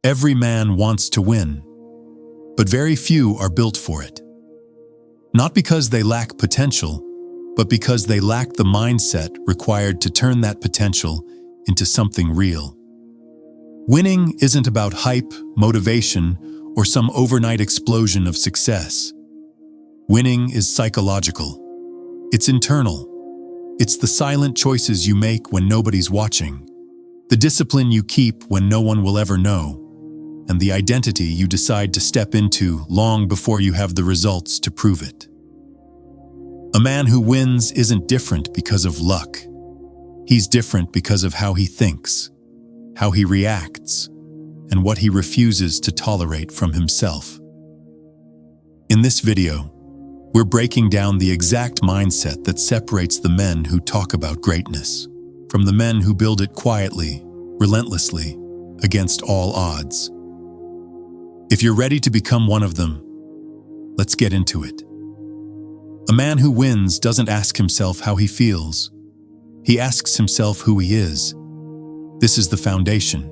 Every man wants to win, but very few are built for it. Not because they lack potential, but because they lack the mindset required to turn that potential into something real. Winning isn't about hype, motivation, or some overnight explosion of success. Winning is psychological. It's internal. It's the silent choices you make when nobody's watching, the discipline you keep when no one will ever know, and the identity you decide to step into long before you have the results to prove it. A man who wins isn't different because of luck. He's different because of how he thinks, how he reacts, and what he refuses to tolerate from himself. In this video, we're breaking down the exact mindset that separates the men who talk about greatness from the men who build it quietly, relentlessly, against all odds. If you're ready to become one of them, let's get into it. A man who wins doesn't ask himself how he feels. He asks himself who he is. This is the foundation.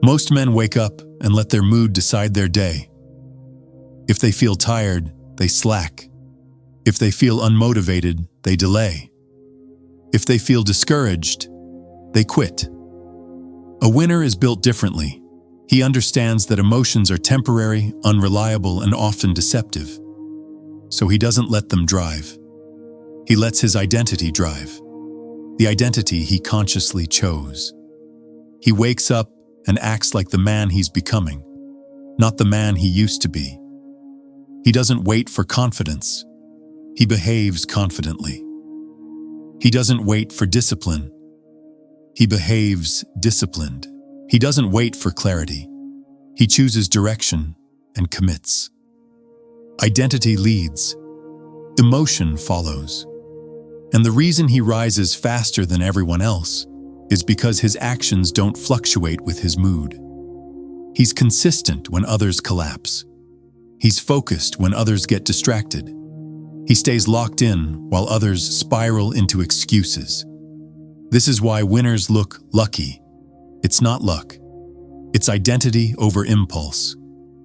Most men wake up and let their mood decide their day. If they feel tired, they slack. If they feel unmotivated, they delay. If they feel discouraged, they quit. A winner is built differently. He understands that emotions are temporary, unreliable, and often deceptive. So he doesn't let them drive. He lets his identity drive, the identity he consciously chose. He wakes up and acts like the man he's becoming, not the man he used to be. He doesn't wait for confidence. He behaves confidently. He doesn't wait for discipline. He behaves disciplined. He doesn't wait for clarity. He chooses direction and commits. Identity leads. Emotion follows. And the reason he rises faster than everyone else is because his actions don't fluctuate with his mood. He's consistent when others collapse. He's focused when others get distracted. He stays locked in while others spiral into excuses. This is why winners look lucky. It's not luck. It's identity over impulse.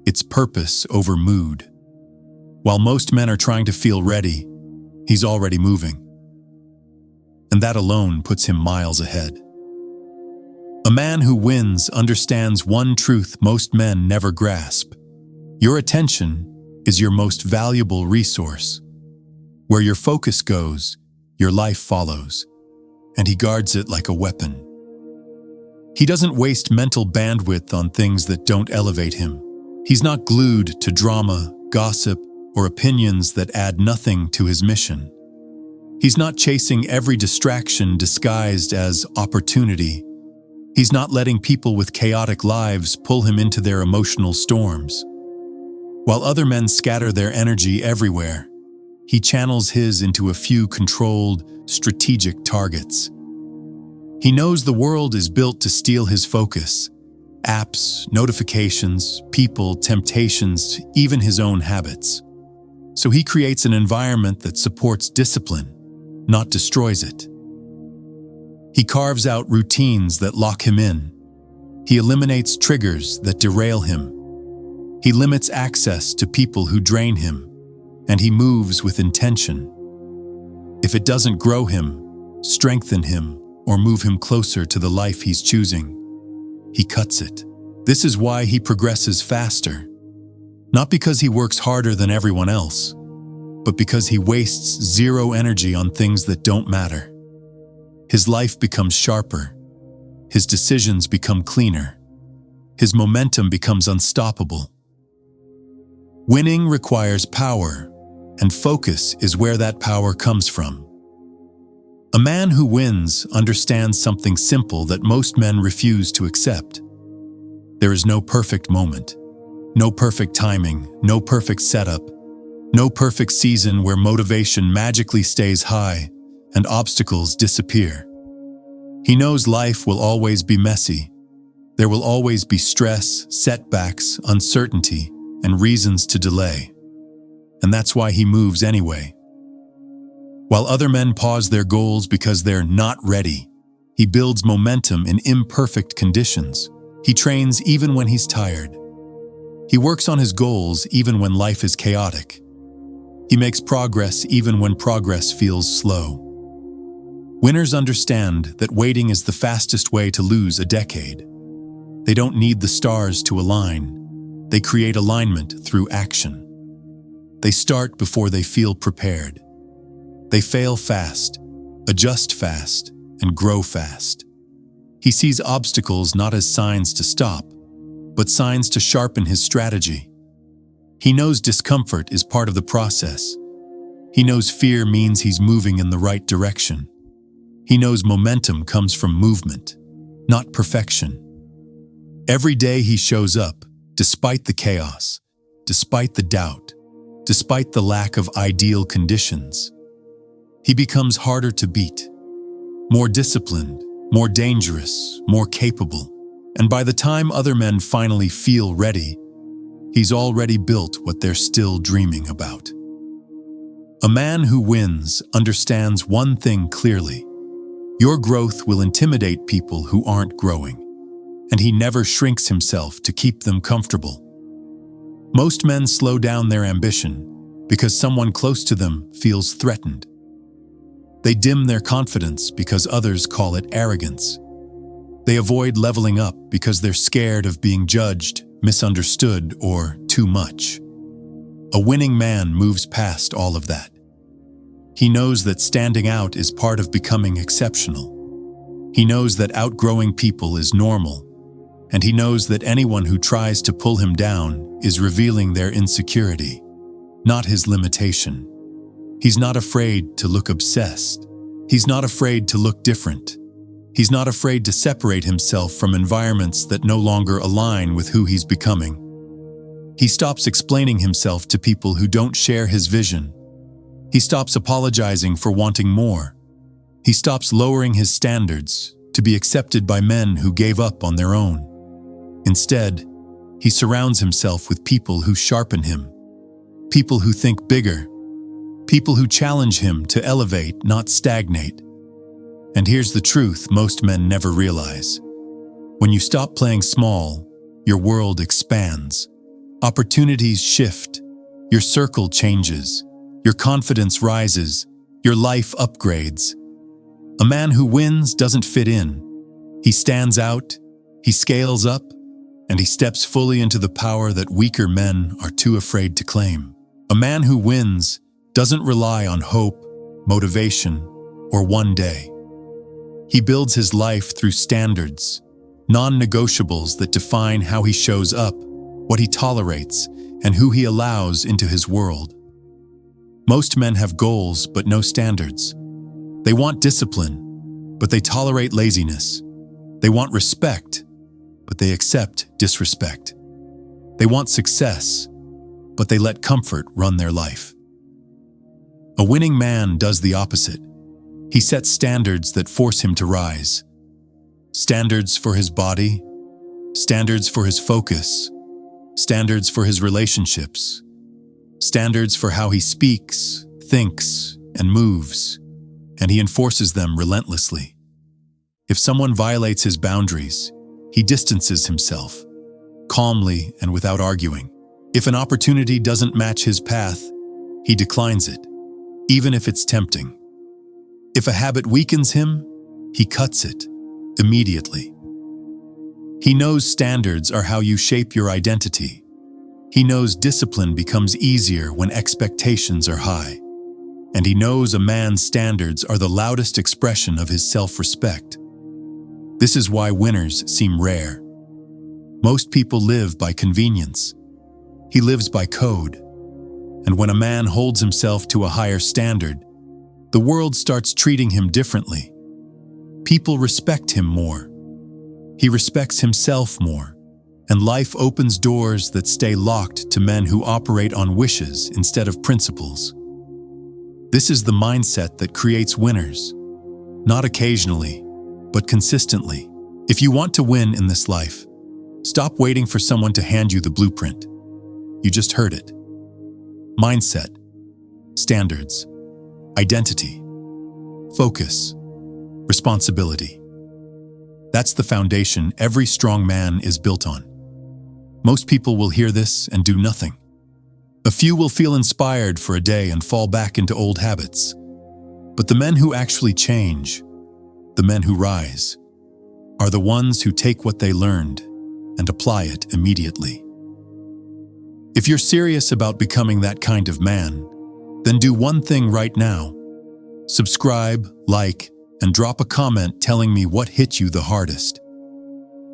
It's purpose over mood. While most men are trying to feel ready, he's already moving. And that alone puts him miles ahead. A man who wins understands one truth most men never grasp. Your attention is your most valuable resource. Where your focus goes, your life follows, and he guards it like a weapon. He doesn't waste mental bandwidth on things that don't elevate him. He's not glued to drama, gossip, or opinions that add nothing to his mission. He's not chasing every distraction disguised as opportunity. He's not letting people with chaotic lives pull him into their emotional storms. While other men scatter their energy everywhere, he channels his into a few controlled, strategic targets. He knows the world is built to steal his focus. Apps, notifications, people, temptations, even his own habits. So he creates an environment that supports discipline, not destroys it. He carves out routines that lock him in. He eliminates triggers that derail him. He limits access to people who drain him, and he moves with intention. If it doesn't grow him, strengthen him, or move him closer to the life he's choosing, he cuts it. This is why he progresses faster. Not because he works harder than everyone else, but because he wastes zero energy on things that don't matter. His life becomes sharper. His decisions become cleaner. His momentum becomes unstoppable. Winning requires power, and focus is where that power comes from. A man who wins understands something simple that most men refuse to accept. There is no perfect moment, no perfect timing, no perfect setup, no perfect season where motivation magically stays high and obstacles disappear. He knows life will always be messy. There will always be stress, setbacks, uncertainty, and reasons to delay. And that's why he moves anyway. While other men pause their goals because they're not ready, he builds momentum in imperfect conditions. He trains even when he's tired. He works on his goals even when life is chaotic. He makes progress even when progress feels slow. Winners understand that waiting is the fastest way to lose a decade. They don't need the stars to align. They create alignment through action. They start before they feel prepared. They fail fast, adjust fast, and grow fast. He sees obstacles not as signs to stop, but signs to sharpen his strategy. He knows discomfort is part of the process. He knows fear means he's moving in the right direction. He knows momentum comes from movement, not perfection. Every day he shows up, despite the chaos, despite the doubt, despite the lack of ideal conditions. He becomes harder to beat, more disciplined, more dangerous, more capable. And by the time other men finally feel ready, he's already built what they're still dreaming about. A man who wins understands one thing clearly. Your growth will intimidate people who aren't growing, and he never shrinks himself to keep them comfortable. Most men slow down their ambition because someone close to them feels threatened. They dim their confidence because others call it arrogance. They avoid leveling up because they're scared of being judged, misunderstood, or too much. A winning man moves past all of that. He knows that standing out is part of becoming exceptional. He knows that outgrowing people is normal, and he knows that anyone who tries to pull him down is revealing their insecurity, not his limitation. He's not afraid to look obsessed. He's not afraid to look different. He's not afraid to separate himself from environments that no longer align with who he's becoming. He stops explaining himself to people who don't share his vision. He stops apologizing for wanting more. He stops lowering his standards to be accepted by men who gave up on their own. Instead, he surrounds himself with people who sharpen him, people who think bigger, people who challenge him to elevate, not stagnate. And here's the truth most men never realize. When you stop playing small, your world expands. Opportunities shift. Your circle changes. Your confidence rises. Your life upgrades. A man who wins doesn't fit in. He stands out, he scales up, and he steps fully into the power that weaker men are too afraid to claim. A man who wins doesn't rely on hope, motivation, or one day. He builds his life through standards, non-negotiables that define how he shows up, what he tolerates, and who he allows into his world. Most men have goals but no standards. They want discipline, but they tolerate laziness. They want respect, but they accept disrespect. They want success, but they let comfort run their life. A winning man does the opposite. He sets standards that force him to rise. Standards for his body, standards for his focus, standards for his relationships, standards for how he speaks, thinks, and moves, and he enforces them relentlessly. If someone violates his boundaries, he distances himself, calmly and without arguing. If an opportunity doesn't match his path, he declines it, even if it's tempting. If a habit weakens him, he cuts it immediately. He knows standards are how you shape your identity. He knows discipline becomes easier when expectations are high. And he knows a man's standards are the loudest expression of his self-respect. This is why winners seem rare. Most people live by convenience. He lives by code. And when a man holds himself to a higher standard, the world starts treating him differently. People respect him more. He respects himself more. And life opens doors that stay locked to men who operate on wishes instead of principles. This is the mindset that creates winners. Not occasionally, but consistently. If you want to win in this life, stop waiting for someone to hand you the blueprint. You just heard it. Mindset, standards, identity, focus, responsibility. That's the foundation every strong man is built on. Most people will hear this and do nothing. A few will feel inspired for a day and fall back into old habits. But the men who actually change, the men who rise, are the ones who take what they learned and apply it immediately. If you're serious about becoming that kind of man, then do one thing right now. Subscribe, like, and drop a comment telling me what hit you the hardest.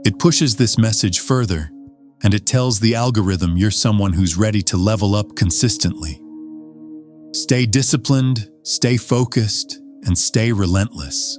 It pushes this message further, and it tells the algorithm you're someone who's ready to level up consistently. Stay disciplined, stay focused, and stay relentless.